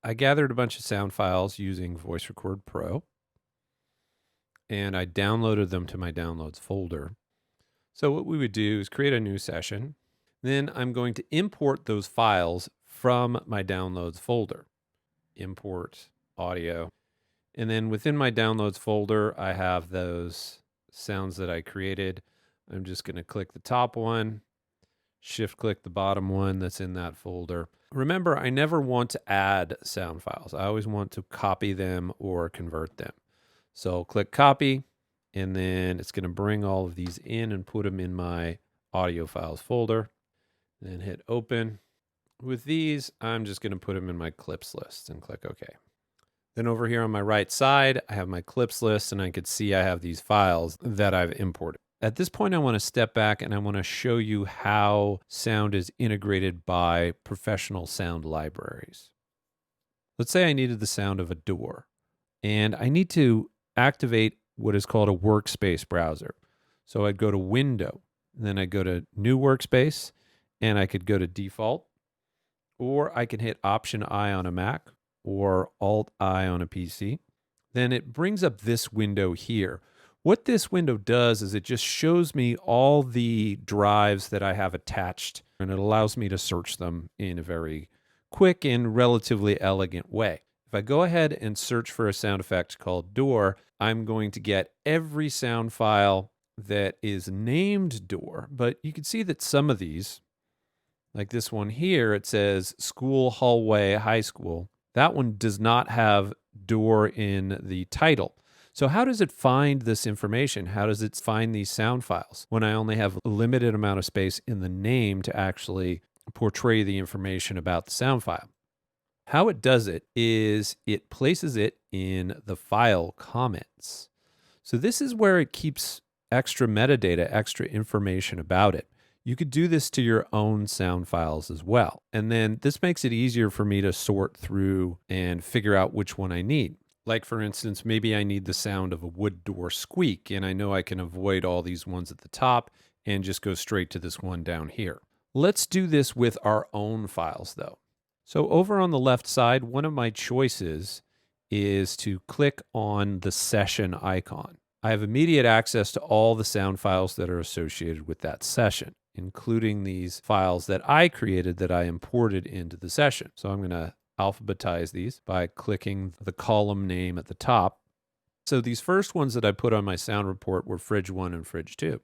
I gathered a bunch of sound files using Voice Record Pro, and I downloaded them to my downloads folder. So what we would do is create a new session. Then I'm going to import those files from my downloads folder. Import audio. And then within my downloads folder, I have those sounds that I created. I'm just going to click the top one, shift click the bottom one that's in that folder. Remember, I never want to add sound files. I always want to copy them or convert them. So click copy, and then it's going to bring all of these in and put them in my audio files folder. Then hit open. With these, I'm just going to put them in my clips list and click OK. Then over here on my right side, I have my clips list, and I could see I have these files that I've imported. At this point, I want to step back and I want to show you how sound is integrated by professional sound libraries. Let's say I needed the sound of a door, and I need to activate what is called a Workspace browser. So I'd go to Window, then I'd go to New Workspace, and I could go to Default, or I can hit Option I on a Mac or Alt I on a PC. Then it brings up this window here. What this window does is it just shows me all the drives that I have attached, and it allows me to search them in a very quick and relatively elegant way. If I go ahead and search for a sound effect called door, I'm going to get every sound file that is named door, but you can see that some of these, like this one here, it says school, hallway, high school. That one does not have door in the title. So how does it find this information? How does it find these sound files when I only have a limited amount of space in the name to actually portray the information about the sound file? How it does it is it places it in the file comments. So this is where it keeps extra metadata, extra information about it. You could do this to your own sound files as well. And then this makes it easier for me to sort through and figure out which one I need. Like, for instance, maybe I need the sound of a wood door squeak, and I know I can avoid all these ones at the top and just go straight to this one down here. Let's do this with our own files, though. So over on the left side, one of my choices is to click on the session icon. I have immediate access to all the sound files that are associated with that session, including these files that I created that I imported into the session. So I'm going to alphabetize these by clicking the column name at the top. So these first ones that I put on my sound report were Fridge 1 and Fridge 2.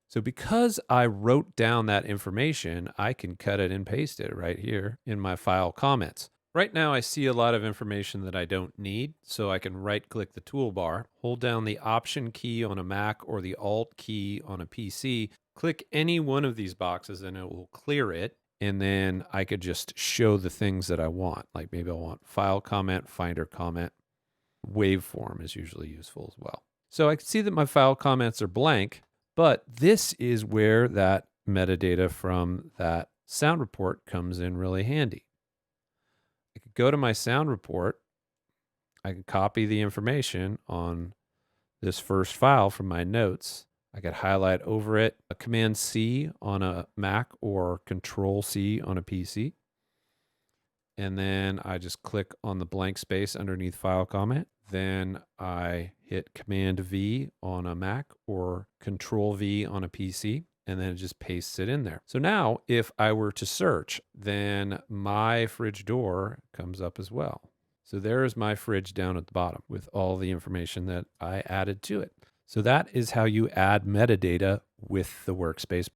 So because I wrote down that information, I can cut it and paste it right here in my file comments. Right now I see a lot of information that I don't need, so I can right-click the toolbar, hold down the Option key on a Mac or the Alt key on a PC, click any one of these boxes and it will clear it. And then I could just show the things that I want. Like maybe I want file comment, finder comment. Waveform is usually useful as well. So I can see that my file comments are blank, but this is where that metadata from that sound report comes in really handy. I could go to my sound report. I could copy the information on this first file from my notes. I could highlight over it, a Command C on a Mac or Control C on a PC. And then I just click on the blank space underneath file comment. Then I hit Command V on a Mac or Control V on a PC. And then it just pastes it in there. So now if I were to search, then my fridge door comes up as well. So there is my fridge down at the bottom with all the information that I added to it. So that is how you add metadata with the Workspace